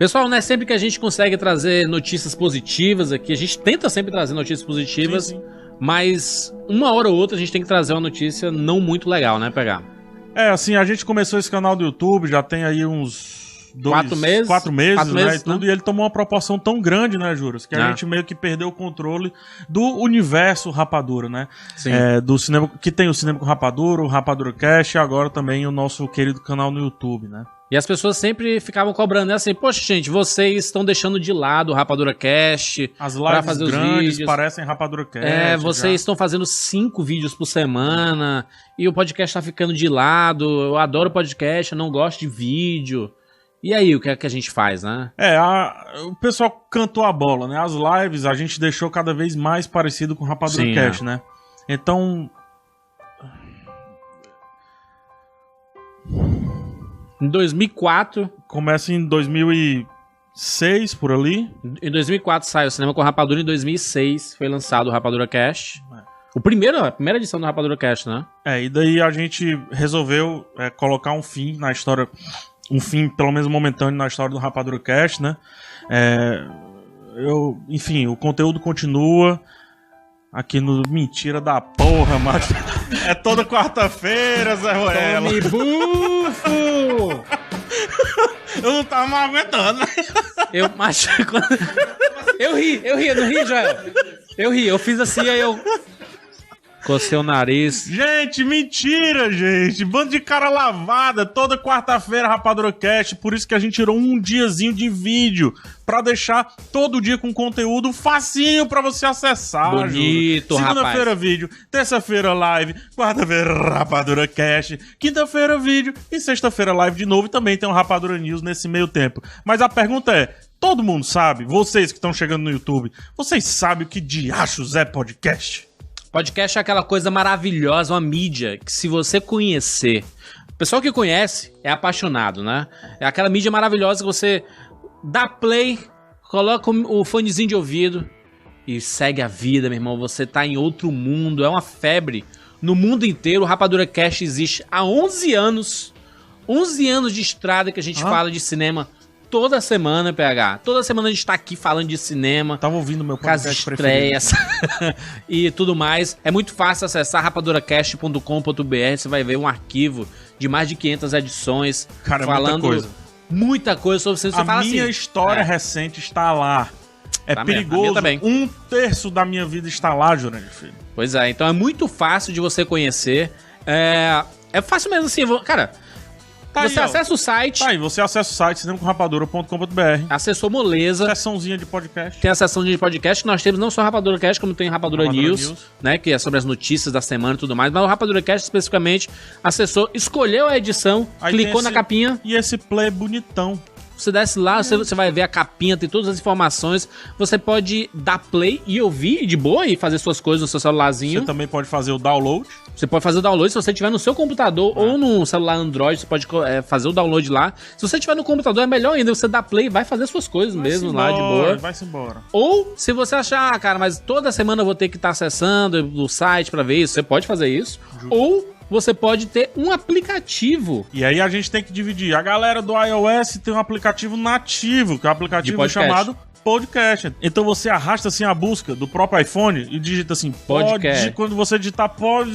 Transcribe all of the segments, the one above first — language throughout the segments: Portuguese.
Pessoal, não é sempre que a gente consegue trazer notícias positivas aqui. A gente tenta sempre trazer notícias positivas, Sim. mas uma hora ou outra a gente tem que trazer uma notícia não muito legal, né, PH? Assim, a gente começou esse canal do YouTube, já tem aí uns 4 meses, 4 meses, 4 né, meses, e tudo, né? e ele tomou uma proporção tão grande, né, Juras, que a gente meio que perdeu o controle do universo Rapadura, né? Sim. Do cinema, que tem o Cinema com Rapadura, o Rapadura Cast, e agora também o nosso querido canal no YouTube, né? E as pessoas sempre ficavam cobrando, né? Assim, poxa, gente, vocês estão deixando de lado o Rapadura Cast. As pra lives fazer os grandes vídeos. parecem Rapadura Cast. Vocês estão fazendo 5 vídeos por semana e o podcast tá ficando de lado. Eu adoro podcast, eu não gosto de vídeo. E aí, o que é que a gente faz, né? O pessoal cantou a bola, né? As lives a gente deixou cada vez mais parecido com o Rapadura Sim, Cast, né? Então... Em 2004... Começa em 2006, por ali. Em 2004 saiu o Cinema com Rapadura, em 2006 foi lançado o Rapadura Cast. A primeira edição do Rapadura Cast, né? E daí a gente resolveu colocar um fim na história, um fim pelo menos momentâneo na história do Rapadura Cast, né? Enfim, o conteúdo continua aqui no Mentira da Porra, mas é toda quarta-feira, Zé Ruela. Tome bufo! Eu não tava mais aguentando. Eu ri, não ri, Joel? Eu fiz assim, aí eu... Cocei o nariz. Gente, mentira, gente. Bando de cara lavada. Toda quarta-feira, Rapadura Cast. Por isso que a gente tirou um diazinho de vídeo. Pra deixar todo dia com conteúdo facinho pra você acessar. Bonito, rapaz. Segunda-feira, vídeo. Terça-feira, live. Quarta-feira, Rapadura Cast. Quinta-feira, vídeo. E sexta-feira, live de novo. E também tem um Rapadura News nesse meio tempo. Mas a pergunta é... Todo mundo sabe? Vocês que estão chegando no YouTube. Vocês sabem o que diachos é podcast? Podcast é aquela coisa maravilhosa, uma mídia que se você conhecer... O pessoal que conhece é apaixonado, né? É aquela mídia maravilhosa que você dá play, coloca o fonezinho de ouvido e segue a vida, meu irmão. Você tá em outro mundo, é uma febre. No mundo inteiro, o Rapadura Cast existe há 11 anos. 11 anos de estrada que a gente fala de cinema toda semana, PH. Toda semana a gente tá aqui falando de cinema. Tava ouvindo meu podcast estreias e tudo mais. É muito fácil acessar rapaduracast.com.br. Você vai ver um arquivo de mais de 500 edições. Cara, falando muita coisa sobre cinema. A minha história recente está lá. É tá perigoso. Também. 1/3 da minha vida está lá, Jurandir Filho. Pois é, então é muito fácil de você conhecer. É fácil mesmo assim, cara... Você acessa o site. Você acessa o site cinemacomrapadura.com.br. Acessou moleza. Seçãozinha de podcast. Tem a seção de podcast que nós temos não só Rapadura Cast, como tem Rapadura News, né? Que é sobre as notícias da semana e tudo mais. Mas o Rapadura Cast especificamente acessou, escolheu a edição, clicou na capinha. E esse play bonitão. Você desce lá, você vai ver a capinha, tem todas as informações. Você pode dar play e ouvir de boa e fazer suas coisas no seu celularzinho. Você também pode fazer o download. Você pode fazer o download se você tiver no seu computador ou no celular Android, você pode fazer o download lá. Se você tiver no computador, é melhor ainda, você dá play e vai fazer suas coisas mesmo lá, de boa. Vai-se embora. Ou, se você achar, cara, mas toda semana eu vou ter que estar acessando o site pra ver isso, você pode fazer isso. Justo. Ou você pode ter um aplicativo. E aí a gente tem que dividir. A galera do iOS tem um aplicativo nativo, que é um aplicativo chamado Podcast. Então você arrasta assim a busca do próprio iPhone e digita assim podcast. Quando você digitar pod,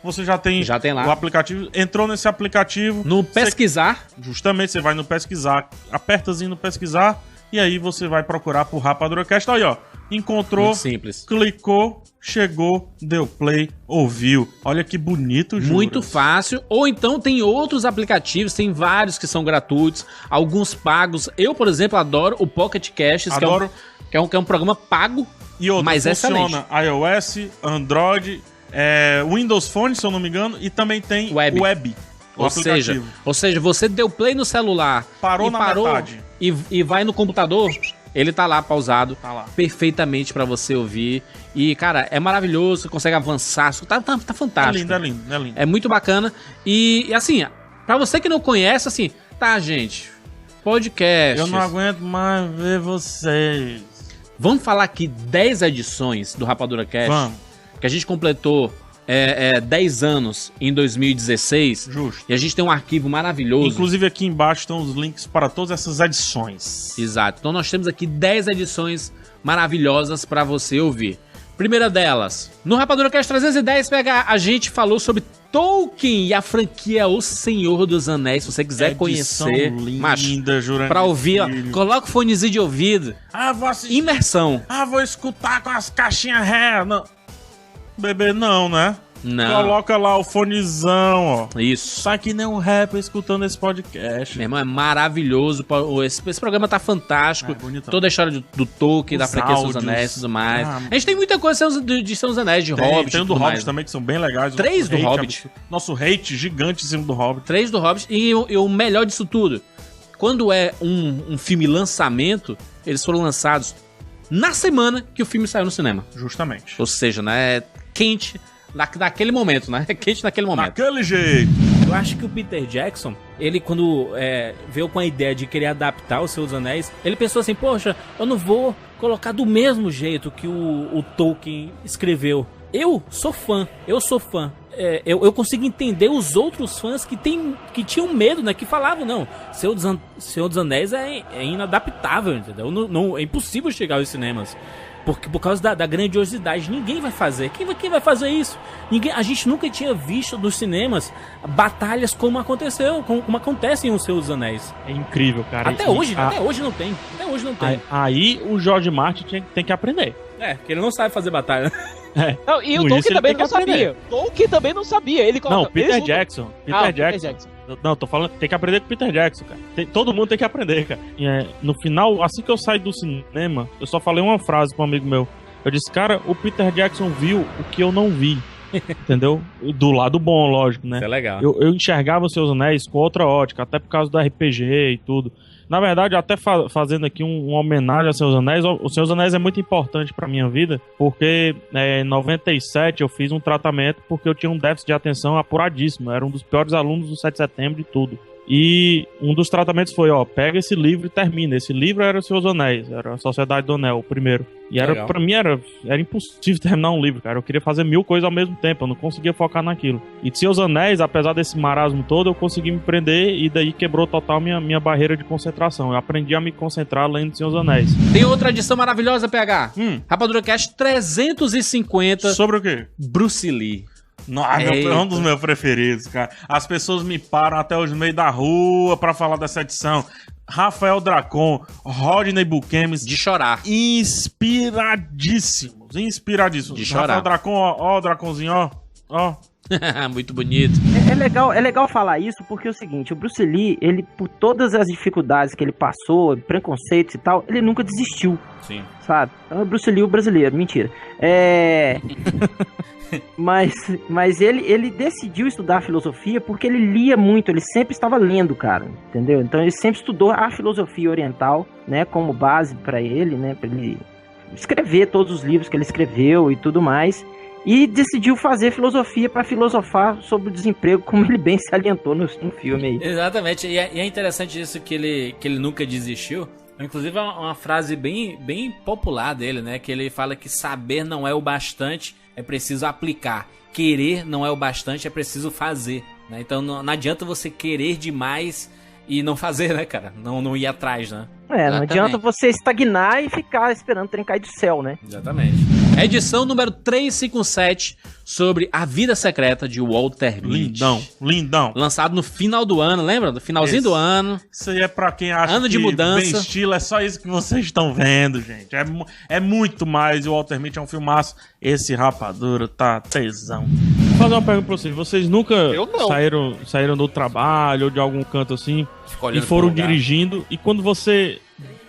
você já tem lá o aplicativo. Entrou nesse aplicativo. No pesquisar. Justamente, você vai no pesquisar, apertazinho no pesquisar e aí você vai procurar por Rapadura Cast. Aí, ó. Encontrou, muito simples. Clicou, chegou, deu play, ouviu. Olha que bonito, Juras. Muito fácil. Ou então tem outros aplicativos, tem vários que são gratuitos, alguns pagos. Eu, por exemplo, adoro o Pocket Casts, que é um programa pago, e outro, mas funciona iOS, Android, Windows Phone, se eu não me engano, e também tem Web. Ou seja, você deu play no celular, parou metade e vai no computador... Ele tá lá pausado, perfeitamente pra você ouvir. E, cara, é maravilhoso, você consegue avançar, tá fantástico. É lindo. É muito bacana. E assim, pra você que não conhece, assim, tá, gente, podcast. Eu não aguento mais ver vocês. Vamos falar aqui 10 edições do Rapadura Cast. Vamos. Que a gente completou 10 anos em 2016. Justo. E a gente tem um arquivo maravilhoso. Inclusive aqui embaixo estão os links para todas essas edições. Exato. Então nós temos aqui 10 edições maravilhosas para você ouvir. Primeira delas, no Rapadura Cast 310, a gente falou sobre Tolkien e a franquia O Senhor dos Anéis. Se você quiser conhecer, linda, Jurandir, pra ouvir, ó, coloca o fonezinho de ouvido. Vou assistir. Imersão. Vou escutar com as caixinhas ré. Não. Bebê, não, né? Não. Coloca lá o fonezão, ó. Isso. Sai que nem um rapper escutando esse podcast. Meu irmão, é maravilhoso. Esse programa tá fantástico. Toda a história do Tolkien, da franquia Senhor dos Anéis e tudo mais. A gente tem muita coisa de Senhor dos Anéis, de Hobbit. Tem do Hobbit também, que são bem legais. 3 do Hobbit. Nosso hate gigante em cima do Hobbit. 3 do Hobbit. E o melhor disso tudo, quando é um filme lançamento, eles foram lançados na semana que o filme saiu no cinema. Justamente. Ou seja, né, é quente naquele momento, né? É quente naquele momento. Daquele jeito. Eu acho que o Peter Jackson, ele quando veio com a ideia de querer adaptar o Senhor dos Anéis, ele pensou assim, poxa, eu não vou colocar do mesmo jeito que o Tolkien escreveu. Eu sou fã. Eu consigo entender os outros fãs que tinham medo, né? Que falavam, não, Senhor dos Anéis é inadaptável, entendeu? Não, é impossível chegar aos cinemas. Por causa da grandiosidade. Ninguém vai fazer. Quem vai fazer isso? A gente nunca tinha visto nos cinemas batalhas como acontecem em O Senhor dos Anéis. É incrível, cara. Até hoje não tem. Aí o George Martin tem que aprender. Porque ele não sabe fazer batalha. Não, e o Tolkien também não sabia. Tolkien também não sabia. Ele coloca, Peter Jackson. Peter Jackson. Não, tô falando, tem que aprender com o Peter Jackson, cara. Todo mundo tem que aprender, cara. E, no final, assim que eu saí do cinema, eu só falei uma frase pra um amigo meu. Eu disse, cara, o Peter Jackson viu o que eu não vi. Entendeu? Do lado bom, lógico, né? Isso é legal. Eu enxergava os Seus Anéis com outra ótica, até por causa do RPG e tudo. Na verdade, até fazendo aqui uma homenagem aos Seus Anéis, o Seus Anéis é muito importante pra minha vida, porque em 97 eu fiz um tratamento porque eu tinha um déficit de atenção apuradíssimo. Eu era um dos piores alunos do 7 de setembro de tudo. E um dos tratamentos foi, pega esse livro e termina. Esse livro era Os Seus Anéis, era a Sociedade do Anel, o primeiro. E pra mim era impossível terminar um livro, cara. Eu queria fazer 1000 coisas ao mesmo tempo, eu não conseguia focar naquilo. E de Seus Anéis, apesar desse marasmo todo, eu consegui me prender e daí quebrou total minha barreira de concentração. Eu aprendi a me concentrar lendo de Seus Anéis. Tem outra edição maravilhosa, PH. Rapadura Cast 350. Sobre o quê? Bruce Lee. É um dos meus preferidos, cara. As pessoas me param até hoje no meio da rua pra falar dessa edição. Rafael Dracon, Rodney Buchemes. De chorar. Inspiradíssimos. De chorar. Rafael Dracon, ó, Draconzinho, ó. Muito bonito. É legal falar isso porque é o seguinte, o Bruce Lee, ele, por todas as dificuldades que ele passou, preconceitos e tal, ele nunca desistiu. Sim. Sabe? Então é Bruce Lee o brasileiro, mentira. Mas ele decidiu estudar filosofia porque ele lia muito, ele sempre estava lendo, cara, entendeu? Então ele sempre estudou a filosofia oriental, né, como base para ele, né, para ele escrever todos os livros que ele escreveu e tudo mais. E decidiu fazer filosofia para filosofar sobre o desemprego, como ele bem salientou no filme aí. Exatamente, e é interessante isso que ele nunca desistiu. Inclusive é uma frase bem popular dele, né? Que ele fala que saber não é o bastante, é preciso aplicar. Querer não é o bastante, é preciso fazer, né? Então não adianta você querer demais e não fazer, né, cara? Não ir atrás, né? Não adianta você estagnar e ficar esperando o trem cair do céu, né? Exatamente. Edição número 357 sobre a vida secreta de Walter Mitty. Lindão. Lançado no final do ano, lembra? No finalzinho do ano. Isso aí é pra quem acha ano de mudança. Bem estilo, é só isso que vocês estão vendo, gente. É muito mais, e o Walter Mitty é um filmaço. Esse Rapadura tá tesão. Vou fazer uma pergunta pra vocês. Vocês nunca saíram do trabalho ou de algum canto assim e foram dirigindo, e quando você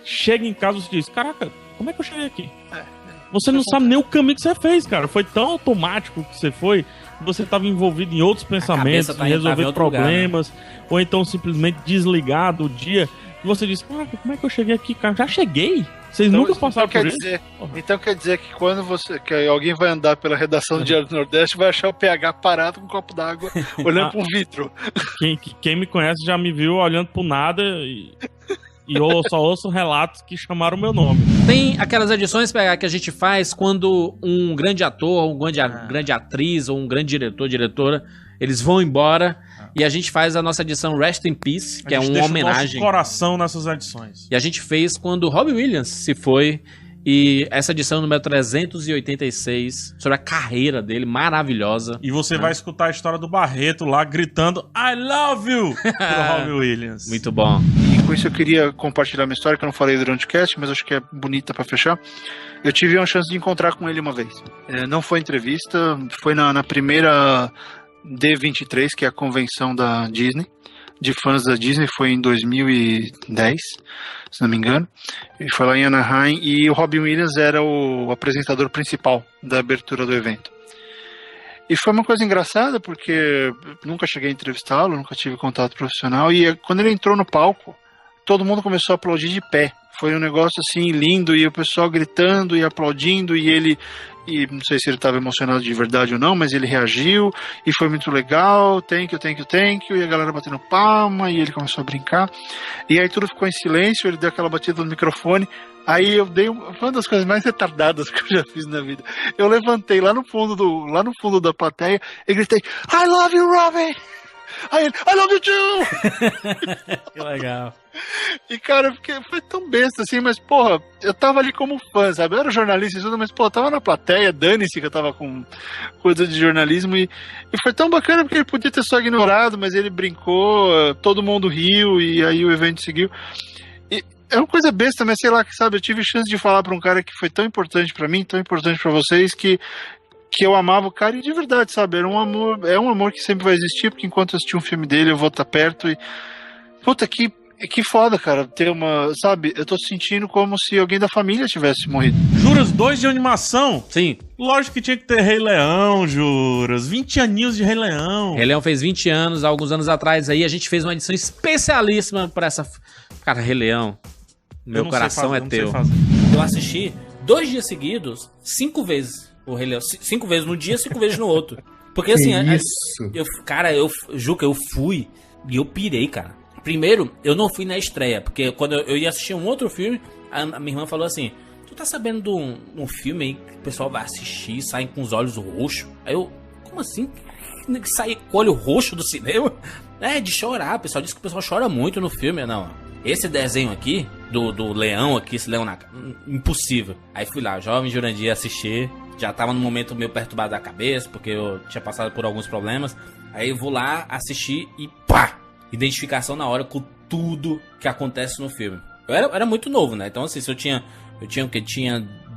chega em casa, você diz, caraca, como é que eu cheguei aqui? Você não sabe nem o caminho que você fez, cara. Foi tão automático que você foi, que você estava envolvido em outros pensamentos, em resolver problemas, lugar, né? Ou então simplesmente desligar do dia, que você diz, caraca, como é que eu cheguei aqui, cara? Já cheguei? Vocês nunca passaram por isso? Então quer dizer que quando que alguém vai andar pela redação do Diário do Nordeste, vai achar o PH parado com um copo d'água, olhando para um vidro. Quem me conhece já me viu olhando pro nada E eu só ouço relatos que chamaram o meu nome. Tem aquelas edições que a gente faz quando um grande ator, grande atriz ou um grande diretor, diretora, eles vão embora e a gente faz a nossa edição Rest in Peace, que é uma homenagem. O nosso coração nessas edições. E a gente fez quando o Robin Williams se foi. E essa edição número 386, sobre a carreira dele, maravilhosa. E você vai escutar a história do Barreto lá gritando I love you pro Robin Williams. Muito bom. E com isso eu queria compartilhar uma história que eu não falei durante o cast, mas acho que é bonita pra fechar. Eu tive uma chance de encontrar com ele uma vez. Não foi entrevista, foi na primeira D23, que é a convenção da Disney, de fãs da Disney, foi em 2010, se não me engano, e foi lá em Anaheim, e o Robin Williams era o apresentador principal da abertura do evento. E foi uma coisa engraçada, porque nunca cheguei a entrevistá-lo, nunca tive contato profissional, e quando ele entrou no palco, todo mundo começou a aplaudir de pé. Foi um negócio assim lindo, e o pessoal gritando e aplaudindo, e ele... E não sei se ele estava emocionado de verdade ou não, mas ele reagiu e foi muito legal, thank you, e a galera batendo palma, e ele começou a brincar, e aí tudo ficou em silêncio, ele deu aquela batida no microfone, aí eu dei foi uma das coisas mais retardadas que eu já fiz na vida. Eu levantei lá no fundo da plateia e gritei, I love you, Robin! Aí ele, I love you too! Que legal. E, cara, foi tão besta, assim, mas, porra, eu tava ali como fã, sabe? Eu era jornalista e tudo, mas, pô, eu tava na plateia, dane-se que eu tava com coisa de jornalismo, e foi tão bacana porque ele podia ter só ignorado, mas ele brincou, todo mundo riu, e aí o evento seguiu. E é uma coisa besta, mas sei lá, sabe, eu tive chance de falar pra um cara que foi tão importante pra mim, tão importante pra vocês, que eu amava o cara, e de verdade, sabe, era um amor, é um amor que sempre vai existir, porque enquanto eu assistir um filme dele, eu vou estar perto, e puta, que foda, cara, ter uma, sabe, eu tô sentindo como se alguém da família tivesse morrido. Juras, 2 de animação? Sim. Lógico que tinha que ter Rei Leão, Juras, 20 aninhos de Rei Leão. Rei Leão fez 20 anos, alguns anos atrás aí, a gente fez uma edição especialíssima pra essa... Cara, Rei Leão, meu coração é teu. Eu assisti 2 dias seguidos, 5 vezes o Rei Leão, 5 vezes no dia, 5 vezes no outro. Porque assim, Juca, eu fui e eu pirei, cara. Primeiro, eu não fui na estreia, porque quando eu ia assistir um outro filme, a minha irmã falou assim, tu tá sabendo de um filme aí que o pessoal vai assistir e saem com os olhos roxos? Aí eu, como assim? Sair com o olho roxo do cinema? É, de chorar, o pessoal diz que o pessoal chora muito no filme. Não, esse desenho aqui, do leão aqui, esse leão impossível. Aí fui lá, jovem Jurandir, assistir, já tava num momento meio perturbado da cabeça, porque eu tinha passado por alguns problemas. Aí eu vou lá assistir e pá! Identificação na hora com tudo que acontece no filme. Eu era muito novo, né? Então, assim, se eu tinha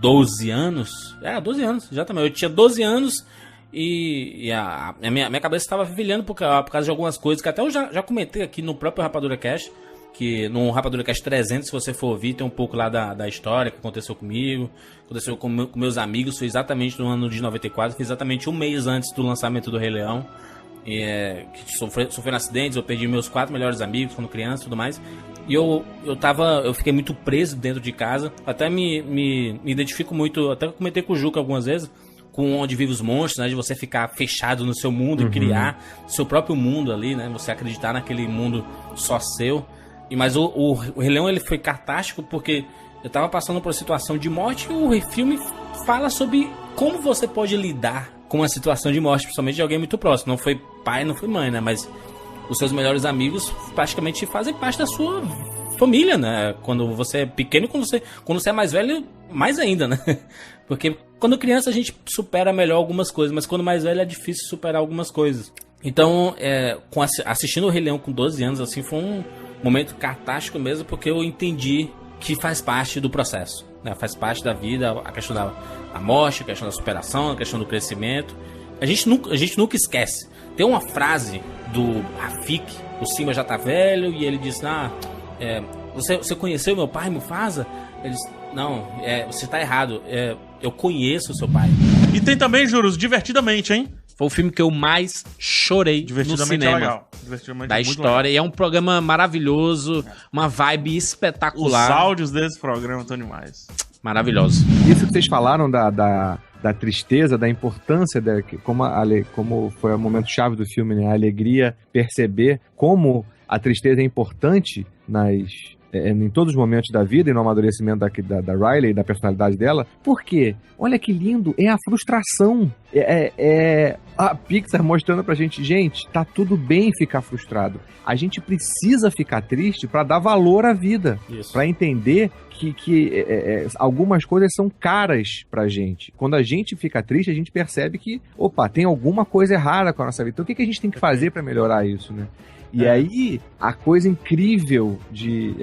12 anos. 12 anos, já também. Eu tinha 12 anos e a minha cabeça estava fervilhando por causa de algumas coisas que até eu já comentei aqui no próprio Rapadura Cast. Que no Rapadura Cast 300, se você for ouvir, tem um pouco lá da história que aconteceu comigo. Aconteceu com meus amigos. Foi exatamente no ano de 94. Foi exatamente um mês antes do lançamento do Rei Leão. Que sofreram acidentes, eu perdi meus 4 melhores amigos quando criança e tudo mais. E eu fiquei muito preso dentro de casa. Até me identifico muito, até comentei com o Juca algumas vezes, com Onde Vivem os Monstros, né? De você ficar fechado no seu mundo e criar seu próprio mundo ali, né? Você acreditar naquele mundo só seu. Mas o Rei Leão, ele foi catártico porque eu tava passando por uma situação de morte e o filme fala sobre como você pode lidar com uma situação de morte, principalmente de alguém muito próximo. Não foi pai, não foi mãe, né? Mas os seus melhores amigos praticamente fazem parte da sua família, né? Quando você é pequeno, quando você é mais velho, mais ainda, né? Porque quando criança a gente supera melhor algumas coisas, mas quando mais velho é difícil superar algumas coisas. Então, assistindo o Rei Leão com 12 anos, assim, foi um momento catártico mesmo, porque eu entendi que faz parte do processo, né? Faz parte da vida, a questão da morte, a questão da superação, a questão do crescimento. A gente nunca esquece. Tem uma frase do Rafik, o Simba já tá velho, e ele diz, você conheceu meu pai, Mufasa? Ele diz, não, você tá errado, eu conheço o seu pai. E tem também, Juros, Divertidamente, hein? Foi o filme que eu mais chorei no cinema. É legal. Da história. Legal. E é um programa maravilhoso, uma vibe espetacular. Os áudios desse programa estão demais. Maravilhoso. Isso que vocês falaram da tristeza, da importância, como foi o momento chave do filme, né? A alegria, perceber como a tristeza é importante em todos os momentos da vida e no amadurecimento da Riley, da personalidade dela. Por quê? Olha que lindo, é a frustração. A Pixar mostrando pra gente, tá tudo bem ficar frustrado. A gente precisa ficar triste pra dar valor à vida. Isso. Pra entender que algumas coisas são caras pra gente. Quando a gente fica triste, a gente percebe que, tem alguma coisa errada com a nossa vida. Então o que a gente tem que fazer pra melhorar isso, né? E aí, a coisa incrível de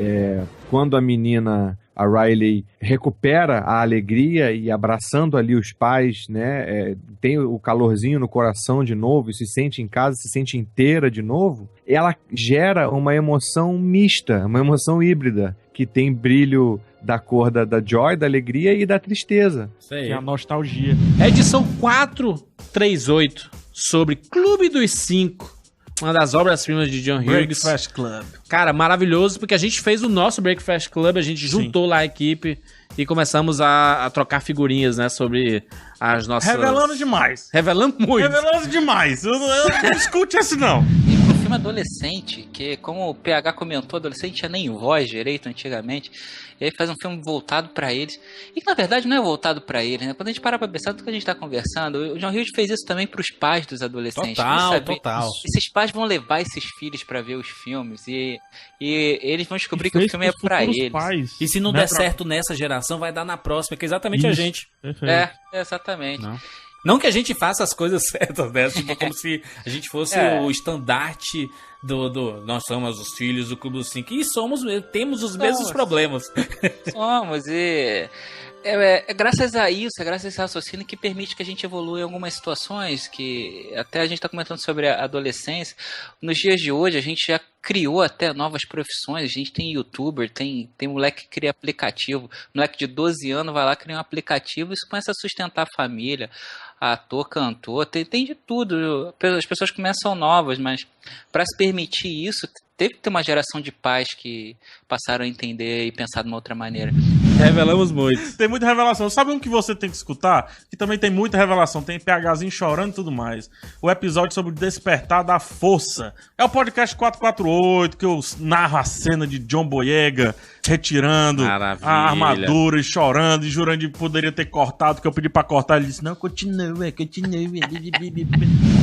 quando a menina, a Riley, recupera a alegria e abraçando ali os pais, né, tem o calorzinho no coração de novo, e se sente em casa, se sente inteira de novo, ela gera uma emoção mista, uma emoção híbrida, que tem brilho da cor da joy, da alegria e da tristeza. Isso aí. Que é a nostalgia. Edição 438 sobre Clube dos Cinco. Uma das obras-primas de John Hughes. Breakfast Club. Cara, maravilhoso, porque a gente fez o nosso Breakfast Club, a gente juntou lá a equipe e começamos a trocar figurinhas, né, sobre as nossas... Revelando demais. Revelando muito. Revelando demais. Eu não escute esse, não. E pro filme adolescente, que como o PH comentou, adolescente tinha nem voz direito antigamente, e aí faz um filme voltado pra eles, e que na verdade não é voltado pra eles, né? Quando a gente para pra pensar do que a gente tá conversando, o John Hughes fez isso também pros pais dos adolescentes. Total. Esses pais vão levar esses filhos pra ver os filmes, e eles vão descobrir que o filme é pra eles. Pais, e se não der certo nessa geração, vai dar na próxima, que é exatamente a gente. Perfeito. Exatamente. Não que a gente faça as coisas certas, né? Tipo, como se a gente fosse o estandarte do... Nós somos os filhos do Clube dos Cinco. E temos os mesmos problemas. Somos, e... É graças a isso, é graças a esse raciocínio que permite que a gente evolua em algumas situações que até a gente está comentando sobre a adolescência. Nos dias de hoje a gente já criou até novas profissões, a gente tem youtuber, tem moleque que cria aplicativo, moleque de 12 anos vai lá criar um aplicativo e isso começa a sustentar a família, ator, cantor, tem de tudo, as pessoas começam novas, mas para se permitir isso, teve que ter uma geração de pais que passaram a entender e pensar de uma outra maneira. Revelamos muito. Tem muita revelação. Sabe um que você tem que escutar? Que também tem muita revelação. Tem PHzinho chorando e tudo mais. O episódio sobre o Despertar da Força. É o podcast 448, que eu narro a cena de John Boyega retirando a armadura e chorando e jurando que poderia ter cortado, que eu pedi pra cortar. Ele disse, não, continua.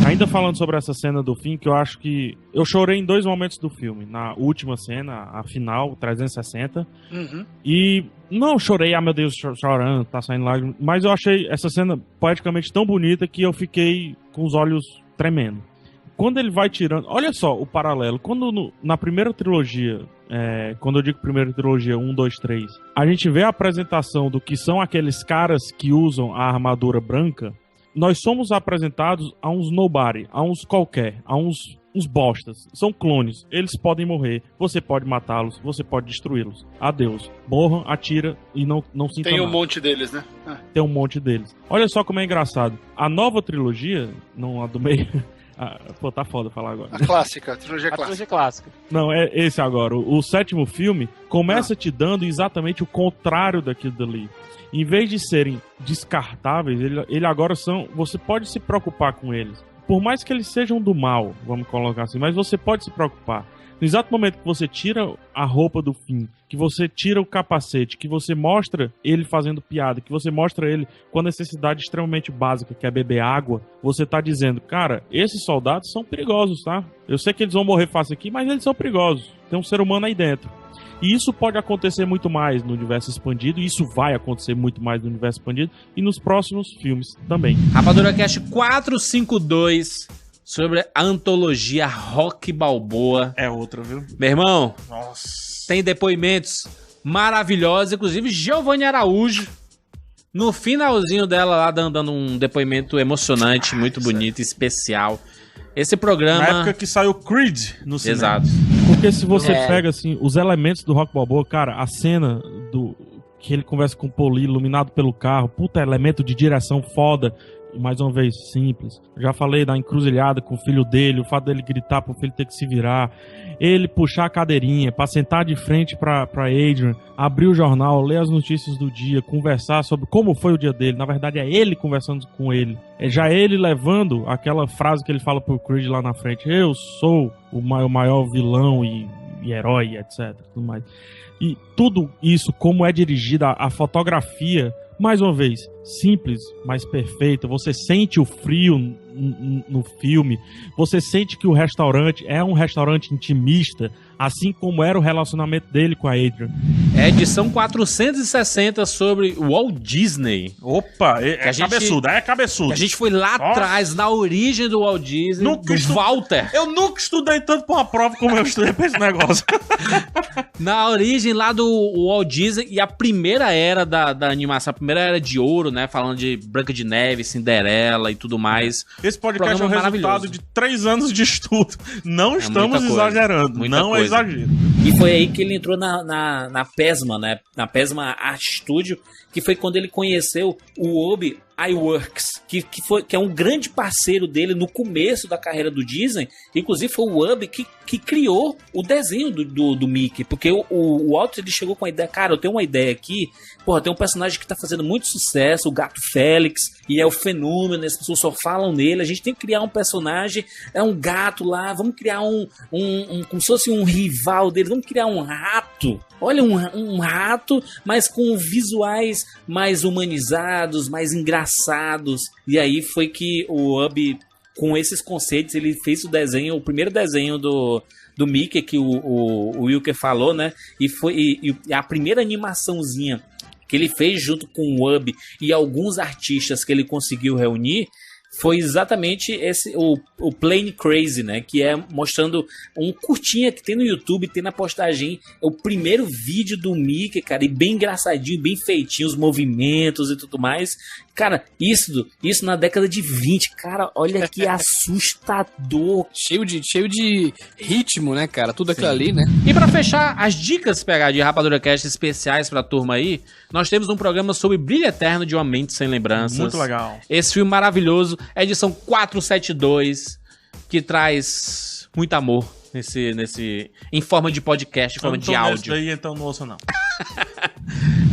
Ainda falando sobre essa cena do fim, que eu acho que... Eu chorei em 2 momentos do filme. Na última cena, a final, 360. E... Não chorei, meu Deus, chorando, tá saindo lágrimas. Mas eu achei essa cena poeticamente tão bonita que eu fiquei com os olhos tremendo. Quando ele vai tirando... Olha só o paralelo. Quando na primeira trilogia, quando eu digo primeira trilogia, 1, 2, 3, a gente vê a apresentação do que são aqueles caras que usam a armadura branca, nós somos apresentados a uns nobody, a uns qualquer, a uns bostas. São clones. Eles podem morrer. Você pode matá-los. Você pode destruí-los. Adeus. Morram, atira e não sinta Tem nada. um monte deles, né? Tem um monte deles. Olha só como é engraçado. A nova trilogia, não a do meio... Pô, tá foda falar agora. A clássica, a trilogia clássica. Não, é esse agora. O 7º filme começa te dando exatamente o contrário daquilo dali. Em vez de serem descartáveis, ele agora são... Você pode se preocupar com eles. Por mais que eles sejam do mal, vamos colocar assim, mas você pode se preocupar. No exato momento que você tira a roupa do fim, que você tira o capacete, que você mostra ele fazendo piada, que você mostra ele com a necessidade extremamente básica, que é beber água, você tá dizendo, cara, esses soldados são perigosos, tá? Eu sei que eles vão morrer fácil aqui, mas eles são perigosos. Tem um ser humano aí dentro. E isso pode acontecer muito mais no universo expandido, e isso vai acontecer muito mais no universo expandido, e nos próximos filmes também. Rapadura Cast 452, sobre a antologia Rock Balboa. É outra, viu? Meu irmão, Nossa. Tem depoimentos maravilhosos, inclusive Giovanni Araújo, no finalzinho dela lá, dando um depoimento emocionante, muito bonito, especial. Esse programa... Na época que saiu Creed no cinema. Exato. Porque se você pega, assim, os elementos do Rock Balboa, cara, a cena que ele conversa com o Poli, iluminado pelo carro, puta elemento de direção foda, e mais uma vez, simples. Já falei da encruzilhada com o filho dele, o fato dele gritar pro filho ter que se virar, ele puxar a cadeirinha pra sentar de frente pra Adrian, abrir o jornal, ler as notícias do dia, conversar sobre como foi o dia dele. Na verdade, é ele conversando com ele. É já ele levando aquela frase que ele fala pro Creed lá na frente, eu sou o maior vilão e herói, etc. Tudo mais. E tudo isso, como é dirigida a fotografia, mais uma vez, simples, mas perfeita. Você sente o frio no filme. Você sente que o restaurante é um restaurante intimista, assim como era o relacionamento dele com a Adrian. É edição 460 sobre Walt Disney. Opa, é cabeçudo, é cabeçudo. A gente foi lá atrás, na origem do Walt Disney, Walter. Eu nunca estudei tanto pra uma prova como eu estudei pra esse negócio. Na origem lá do Walt Disney e a primeira era da animação, a primeira era de ouro, né? Falando de Branca de Neve, Cinderela e tudo mais. Esse podcast é o resultado de 3 anos de estudo. Não estamos exagerando, não é exagero. E foi aí que ele entrou na PESMA, né? Na PESMA Art Studio, que foi quando ele conheceu o Ub Iwerks, que é um grande parceiro dele no começo da carreira do Disney. Inclusive foi o Ub que criou o desenho do Mickey, porque o Walt ele chegou com a ideia, cara, eu tenho uma ideia aqui, porra, tem um personagem que tá fazendo muito sucesso, o Gato Félix, e é o fenômeno, as pessoas só falam nele, a gente tem que criar um personagem, é um gato lá, vamos criar como se fosse um rival dele, vamos criar um rato. Olha, um rato, mas com visuais mais humanizados, mais engraçados. E aí foi que o Ub, com esses conceitos, ele fez o primeiro desenho do Mickey, que o Wilker falou, né? E a primeira animaçãozinha que ele fez junto com o Ub e alguns artistas que ele conseguiu reunir foi exatamente o Plain Crazy, né? Que é mostrando um curtinha que tem no YouTube, tem na postagem, o primeiro vídeo do Mickey, cara, e bem engraçadinho, bem feitinho, os movimentos e tudo mais. Cara, isso na década de 20, cara, olha que assustador. Cheio de ritmo, né, cara? Tudo aquilo ali, né? E pra fechar, as dicas de Rapadura Cast especiais pra turma aí, nós temos um programa sobre Brilho Eterno de Uma Mente Sem Lembranças. Muito legal. Esse filme maravilhoso, edição 472, que traz muito amor em forma de podcast, em forma de áudio. Daí, então não ouço não.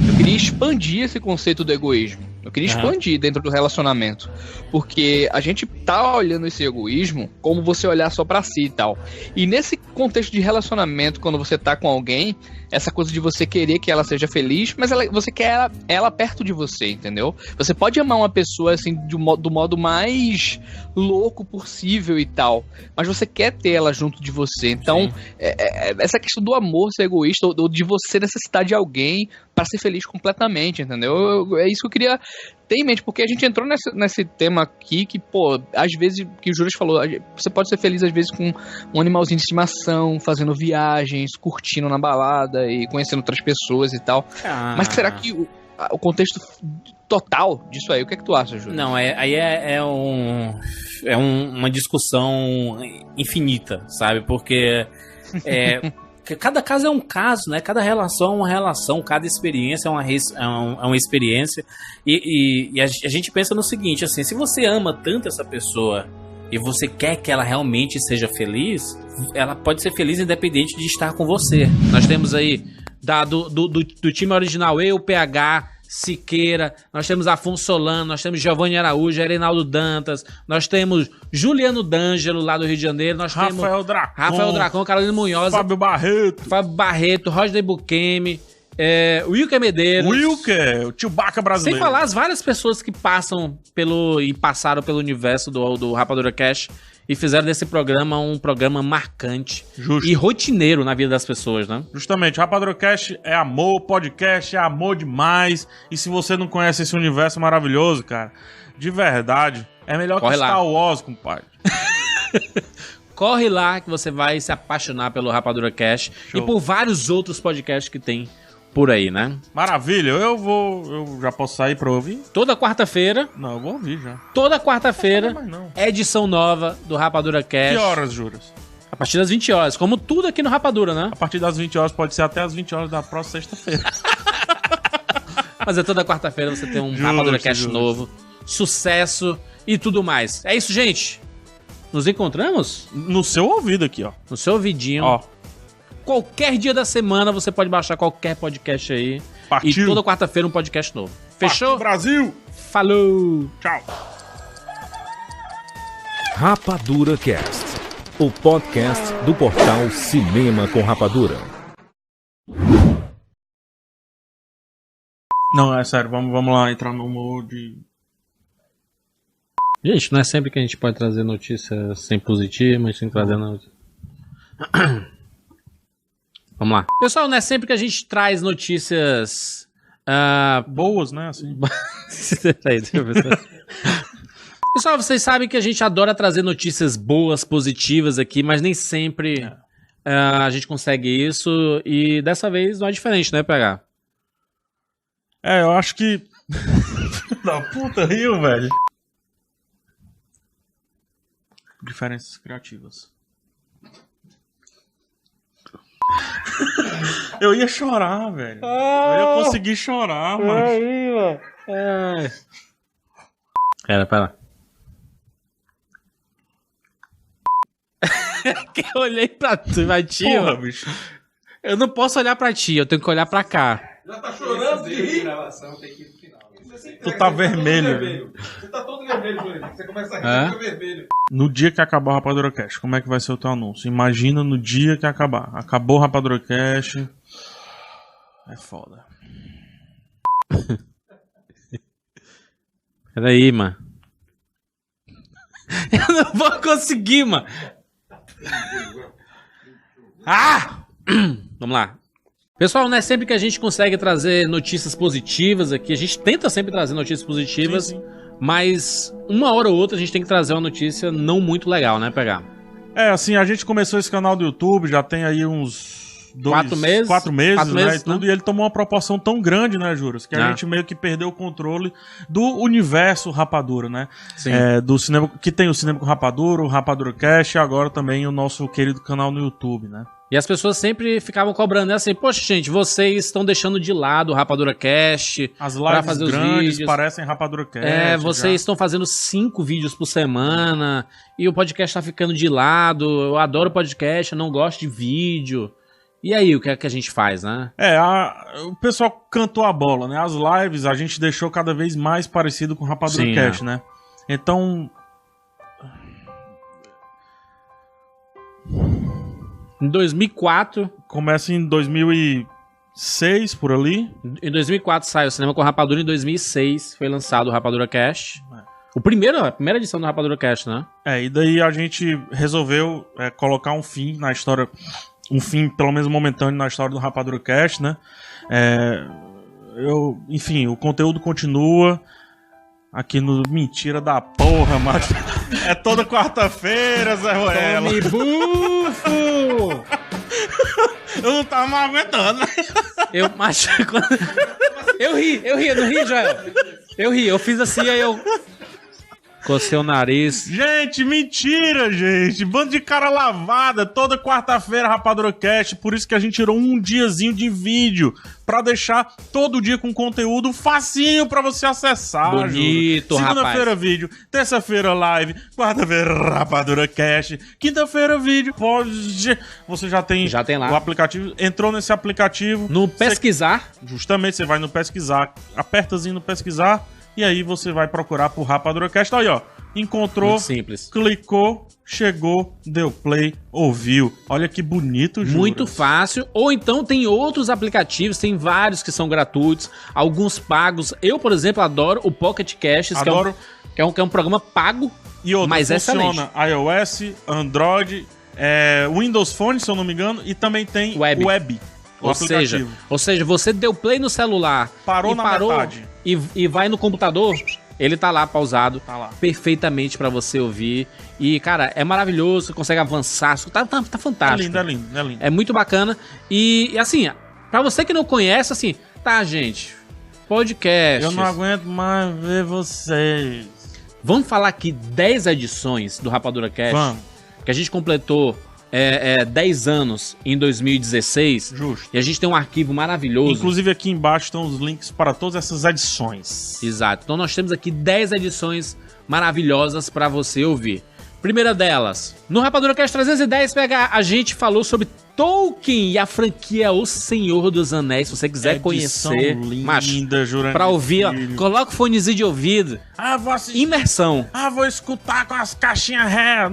Eu queria expandir esse conceito do egoísmo. Eu queria expandir dentro do relacionamento. Porque a gente tá olhando esse egoísmo como você olhar só pra si e tal. E nesse contexto de relacionamento, quando você tá com alguém, essa coisa de você querer que ela seja feliz, mas você quer ela perto de você, entendeu? Você pode amar uma pessoa assim do modo mais louco possível e tal, mas você quer ter ela junto de você. Então, essa questão do amor ser egoísta, ou de você necessitar de alguém para ser feliz completamente, entendeu? É isso que eu queria ter em mente, porque a gente entrou nesse tema aqui que, pô, às vezes, que o Juras falou, você pode ser feliz às vezes com um animalzinho de estimação, fazendo viagens, curtindo na balada e conhecendo outras pessoas e tal. Mas será que o contexto total disso aí, o que é que tu acha, Júlio? Não, aí é uma discussão infinita, sabe? Porque cada caso é um caso, né? Cada relação é uma relação, cada experiência é uma experiência. E a gente pensa no seguinte, assim, se você ama tanto essa pessoa e você quer que ela realmente seja feliz, ela pode ser feliz independente de estar com você. Nós temos aí do time original, eu, PH, Siqueira, nós temos Afonso Solano, nós temos Giovanni Araújo, Reinaldo Dantas, nós temos Juliano D'Angelo, lá do Rio de Janeiro, nós temos Rafael Dracon, Carolina Munhoz, Fábio Barreto, Roger Buquemi, Wilker Medeiros. O tio Baca brasileiro. Sem falar as várias pessoas que passaram pelo universo do Rapadura Cash e fizeram desse programa um programa marcante. Justo. E rotineiro na vida das pessoas, né? Justamente, Rapadura Cash é amor, podcast é amor demais. E se você não conhece esse universo maravilhoso, cara, de verdade, é melhor que Star Wars, compadre. Corre lá que você vai se apaixonar pelo Rapadura Cash e por vários outros podcasts que tem por aí, né? Maravilha, eu já posso sair pra ouvir? Toda quarta-feira. Não, eu vou ouvir já. Toda quarta-feira, edição nova do Rapadura Cash. Que horas, Juras? A partir das 20 horas, como tudo aqui no Rapadura, né? A partir das 20 horas, pode ser até as 20 horas da próxima sexta-feira. Mas toda quarta-feira você tem um Rapadura Cash novo, sucesso e tudo mais. É isso, gente. Nos encontramos? No seu ouvido aqui, ó. No seu ouvidinho. Ó. Qualquer dia da semana você pode baixar qualquer podcast aí. Partiu. E toda quarta-feira um podcast novo. Fechou? Partiu, Brasil! Falou! Tchau! Rapadura Cast, o podcast do portal Cinema com Rapadura. Não, é sério, vamos lá entrar no mode. Gente, não é sempre que a gente pode trazer notícia sem positivo, mas tem que trazer notícia. Vamos lá. Pessoal, não é sempre que a gente traz notícias boas, né? Assim. Deixa eu ver. Pessoal, vocês sabem que a gente adora trazer notícias boas, positivas aqui, mas nem sempre a gente consegue isso. E dessa vez não é diferente, né, PH? Eu acho que... da puta, riu, velho. Diferenças criativas. Eu ia chorar, velho. Eu ia conseguir chorar, mano. Pera. Que eu olhei pra tu, vai tio. Porra, bicho. Eu não posso olhar pra ti, eu tenho que olhar pra cá. Já tá chorando de rir? Tu tá vermelho. Você tá todo vermelho, Felipe. Você começa a rir, fica vermelho. No dia que acabar o Rapadura Cast, como é que vai ser o teu anúncio? Imagina no dia que acabar. Acabou o Rapadura Cast. É foda. Peraí, mano. Eu não vou conseguir, mano. Vamos lá. Pessoal, não é sempre que a gente consegue trazer notícias positivas aqui. A gente tenta sempre trazer notícias positivas, sim. Mas uma hora ou outra a gente tem que trazer uma notícia não muito legal, né, PH? Assim, a gente começou esse canal do YouTube, já tem aí uns 4 meses, né, e tudo, e ele tomou uma proporção tão grande, né, Juras, que a gente meio que perdeu o controle do universo Rapadura, né? Sim. Do cinema, que tem o Cinema com Rapadura, o Rapadura Cast e agora também o nosso querido canal no YouTube, né? E as pessoas sempre ficavam cobrando, né? Assim, poxa, gente, vocês estão deixando de lado o Rapadura Cast. As lives fazer grandes os vídeos. Parecem Rapadura Cast. Vocês estão fazendo 5 vídeos por semana e o podcast tá ficando de lado. Eu adoro podcast, eu não gosto de vídeo. E aí, o que é que a gente faz, né? O pessoal cantou a bola, né? As lives a gente deixou cada vez mais parecido com o Rapadura Cast, né? Então... Em 2004... Começa em 2006, por ali. Em 2004 saiu o Cinema com Rapadura, em 2006 foi lançado o Rapadura Cast. A primeira edição do Rapadura Cast, né? E daí a gente resolveu colocar um fim na história... Um fim, pelo menos momentâneo, na história do Rapadura Cast, né? Enfim, o conteúdo continua... Aqui no Mentira da Porra, macho. É toda quarta-feira, Zé Ruela. Tome bufo! Eu não tava mais aguentando. Eu não ri, Joel. Eu fiz assim, aí eu... Cocei o nariz. Gente, mentira, gente. Bando de cara lavada. Toda quarta-feira, Rapadura Cast. Por isso que a gente tirou um diazinho de vídeo. Pra deixar todo dia com conteúdo facinho pra você acessar. Bonito, rapaz. Segunda-feira, vídeo. Terça-feira, live. Quarta-feira, Rapadura Cast. Quinta-feira, vídeo. Você já tem lá o aplicativo. Entrou nesse aplicativo. No pesquisar. Justamente, você vai no pesquisar. Apertazinho no pesquisar. E aí você vai procurar por Rapadura Cast. Aí, ó. Encontrou. Muito simples. Clicou. Chegou. Deu play. Ouviu. Olha que bonito, Juras. Muito fácil. Ou então tem outros aplicativos. Tem vários que são gratuitos. Alguns pagos. Eu, por exemplo, adoro o Pocket Casts. Adoro. Que é um programa pago. E outro, mas funciona iOS, Android, Windows Phone, se eu não me engano. E também tem Web. Ou seja, você deu play no celular, parou na metade e vai no computador, ele tá lá pausado, perfeitamente pra você ouvir. E, cara, é maravilhoso, você consegue avançar, tá fantástico. É lindo. É muito bacana. E assim, pra você que não conhece, assim, tá, gente, podcast. Eu não aguento mais ver vocês. Vamos falar aqui 10 edições do Rapadura Cast. Vamos. Que a gente completou 10 anos em 2016. Justo. E a gente tem um arquivo maravilhoso. Inclusive aqui embaixo estão os links para todas essas edições. Exato. Então nós temos aqui 10 edições maravilhosas para você ouvir. Primeira delas, no Rapadura Cast 310, a gente falou sobre Tolkien e a franquia O Senhor dos Anéis. Se você quiser conhecer, linda, Jurandir, pra ouvir, ó, coloca o fonezinho de ouvido. Vou assistir. Imersão. Vou escutar com as caixinhas ré.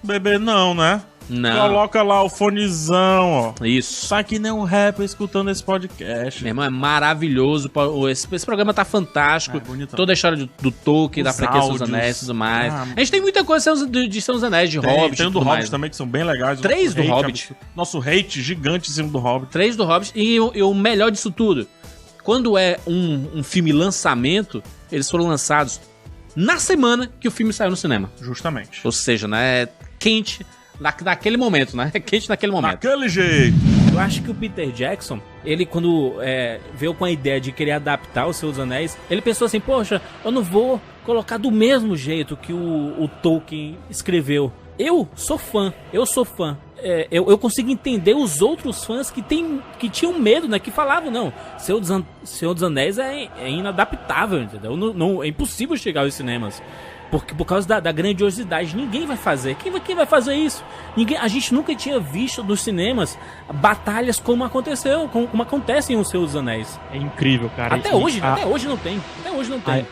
Bebê não, né? Não. Coloca lá o fonezão, ó. Isso. Sai que nem um rapper escutando esse podcast. Meu irmão, é maravilhoso. Esse programa tá fantástico. Bonitão. Toda a história do Tolkien, da Franquia Senhor dos Anéis e tudo mais. A gente tem muita coisa de Senhor dos Anéis, de Hobbit. Tem e do tudo Hobbit mais. também, que são bem legais. 3 do Hobbit. Nosso hate gigante em cima do Hobbit. 3 do Hobbit. E o melhor disso tudo, quando é um filme lançamento, eles foram lançados na semana que o filme saiu no cinema. Justamente. Ou seja, né, quente naquele momento, né? Quente naquele momento. Daquele jeito. Eu acho que o Peter Jackson, ele quando veio com a ideia de querer adaptar o Senhor dos Anéis, ele pensou assim, poxa, eu não vou colocar do mesmo jeito que o Tolkien escreveu. Eu sou fã. Eu consigo entender os outros fãs que tinham medo, né? Que falavam, não, Senhor dos Anéis é inadaptável, entendeu? Não, é impossível chegar aos cinemas. Por causa da grandiosidade. Ninguém vai fazer. Quem vai fazer isso? A gente nunca tinha visto nos cinemas batalhas como acontecem em O Senhor dos Anéis. É incrível, cara. Até hoje não tem.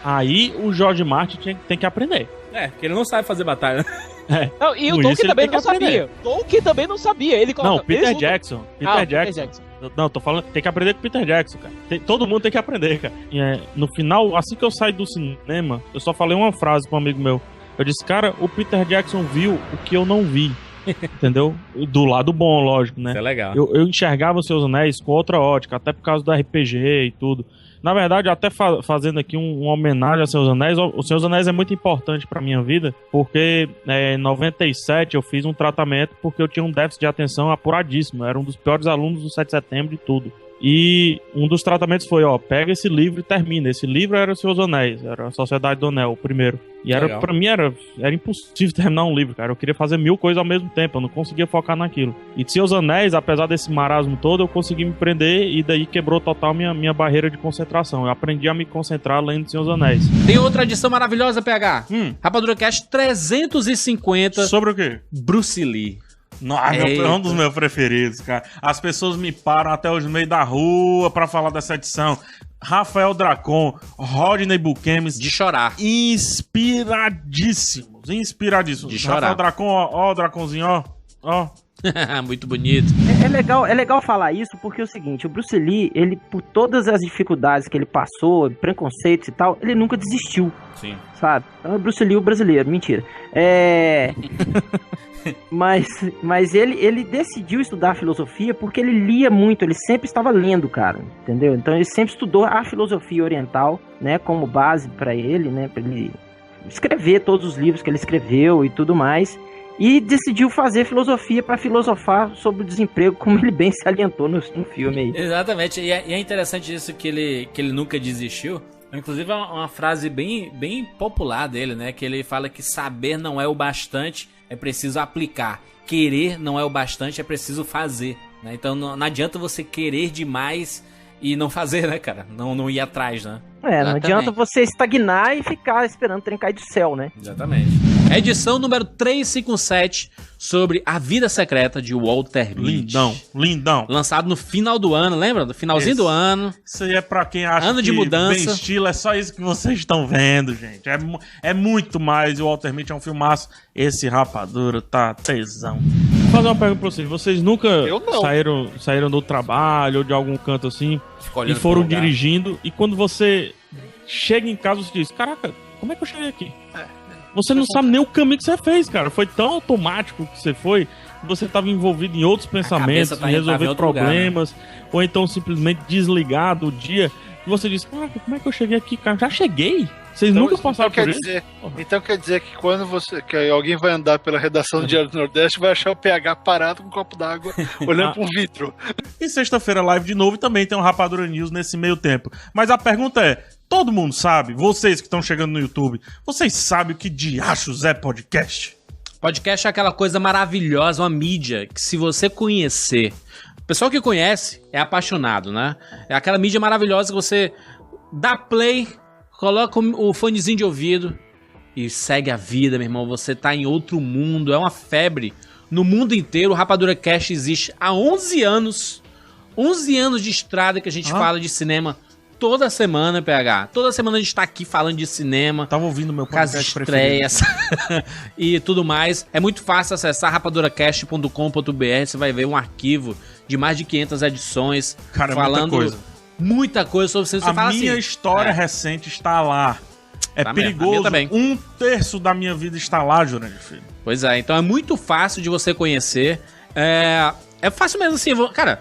Aí o George Martin tem que aprender. Porque ele não sabe fazer batalha. Não, e o Tolkien também não sabia. Tolkien também não sabia. Ele coloca... Peter Jackson. Não, tô falando, tem que aprender com o Peter Jackson, cara. Todo mundo tem que aprender, cara. E, no final, assim que eu saí do cinema, eu só falei uma frase pra um amigo meu. Eu disse, cara, o Peter Jackson viu o que eu não vi. Entendeu? Do lado bom, lógico, né? Isso é legal. Eu enxergava os Seus Anéis com outra ótica, até por causa do RPG e tudo. Na verdade, até fazendo aqui uma homenagem aos Seus Anéis, o Seus Anéis é muito importante pra minha vida, porque em 97 eu fiz um tratamento porque eu tinha um déficit de atenção apuradíssimo. Eu era um dos piores alunos do 7 de setembro de tudo. E um dos tratamentos foi, pega esse livro e termina. Esse livro era Os Seus Anéis, era a Sociedade do Anel, o primeiro. E pra mim era impossível terminar um livro, cara. Eu queria fazer 1000 coisas ao mesmo tempo, eu não conseguia focar naquilo. E de Seus Anéis, apesar desse marasmo todo, eu consegui me prender e daí quebrou total minha barreira de concentração. Eu aprendi a me concentrar lendo de Seus Anéis. Tem outra edição maravilhosa, PH. Rapadura Cast 350. Sobre o quê? Bruce Lee. É um dos meus preferidos, cara. As pessoas me param até hoje no meio da rua pra falar dessa edição. Rafael Dracon, Rodney Buchemes. De chorar. Inspiradíssimos. De chorar. Rafael Dracon, ó, Draconzinho, ó. Muito bonito. É legal falar isso porque é o seguinte, o Bruce Lee, ele, por todas as dificuldades que ele passou, preconceitos e tal, ele nunca desistiu. Sim. Sabe? Então é o Bruce Lee o brasileiro, mentira. Mas ele decidiu estudar filosofia porque ele lia muito, ele sempre estava lendo, cara, entendeu? Então ele sempre estudou a filosofia oriental, né, como base para ele, né, para ele escrever todos os livros que ele escreveu e tudo mais. E decidiu fazer filosofia para filosofar sobre o desemprego, como ele bem salientou no filme aí. Exatamente, e é interessante isso que ele nunca desistiu. Inclusive é uma frase bem popular dele, né? Que ele fala que saber não é o bastante, é preciso aplicar. Querer não é o bastante, é preciso fazer. Né? Então não adianta você querer demais e não fazer, né, cara? Não ir atrás, né? Não adianta você estagnar e ficar esperando o trem cair do céu, né? Exatamente. Edição número 357 sobre a vida secreta de Walter Mitty. Lindão. Lançado no final do ano, lembra? No finalzinho do ano. Isso aí é pra quem acha ano de mudança. Bem estilo, é só isso que vocês estão vendo, gente. É muito mais, e o Walter Mitty é um filmaço. Esse Rapadura tá tesão. Vou fazer uma pergunta pra vocês. Vocês nunca saíram do trabalho ou de algum canto assim e foram dirigindo, e quando você chega em casa, você diz, caraca, como é que eu cheguei aqui? Você não sabe nem o caminho que você fez, cara. Foi tão automático que você foi, que você estava envolvido em outros pensamentos, em resolver problemas, lugar, né? Ou então simplesmente desligar do dia, e você diz, caraca, como é que eu cheguei aqui, cara? Já cheguei? Vocês nunca passaram por isso? Então quer dizer que quando que alguém vai andar pela redação do Diário do Nordeste, vai achar o PH parado com um copo d'água, olhando para um vidro. E sexta-feira live de novo, e também tem um Rapadura News nesse meio tempo. Mas a pergunta é, todo mundo sabe, vocês que estão chegando no YouTube, vocês sabem o que diachos é podcast? Podcast é aquela coisa maravilhosa, uma mídia que se você conhecer, o pessoal que conhece é apaixonado, né? É aquela mídia maravilhosa que você dá play, coloca o fonezinho de ouvido e segue a vida, meu irmão. Você tá em outro mundo, é uma febre. No mundo inteiro, o Rapadura Cast existe há 11 anos. 11 anos de estrada que a gente fala de cinema toda semana, PH. Toda semana a gente tá aqui falando de cinema. Tava ouvindo meu podcast as estreias e tudo mais. É muito fácil acessar rapaduracast.com.br. Você vai ver um arquivo de mais de 500 edições. Cara, falando muita coisa sobre cinema. A minha história recente está lá. É tá perigoso. Um terço da minha vida está lá, Jurandir Filho. Pois é, então é muito fácil de você conhecer. É fácil mesmo assim, cara.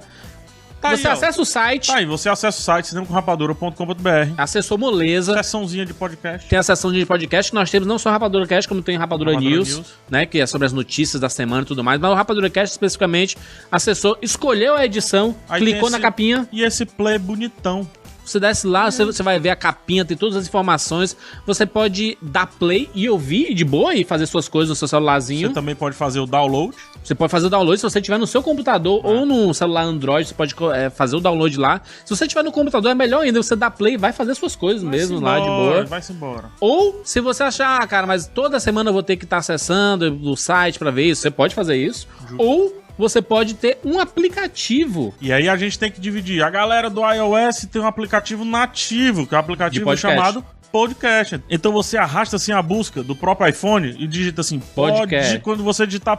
Você acessa o site. Tá aí, você acessa o site cinemacomrapadura.com.br. Acessou moleza. Seçãozinha de podcast. Tem a seção de podcast que nós temos não só Rapadura Cast, como tem Rapadura News, né? Que é sobre as notícias da semana e tudo mais. Mas o Rapadura Cast especificamente acessou, escolheu a edição, aí clicou na capinha. E esse play bonitão. Você desce lá, você vai ver a capinha, tem todas as informações. Você pode dar play e ouvir de boa e fazer suas coisas no seu celularzinho. Você também pode fazer o download. Você pode fazer o download se você tiver no seu computador ou no celular Android, você pode fazer o download lá. Se você tiver no computador, é melhor ainda, você dá play e vai fazer suas coisas mesmo lá, de boa. Vai-se embora. Ou, se você achar, cara, mas toda semana eu vou ter que estar acessando o site pra ver isso, você pode fazer isso. Justo. Ou você pode ter um aplicativo. E aí a gente tem que dividir. A galera do iOS tem um aplicativo nativo, que é um aplicativo chamado Podcast. Então você arrasta assim a busca do próprio iPhone e digita assim, podcast. Quando você digitar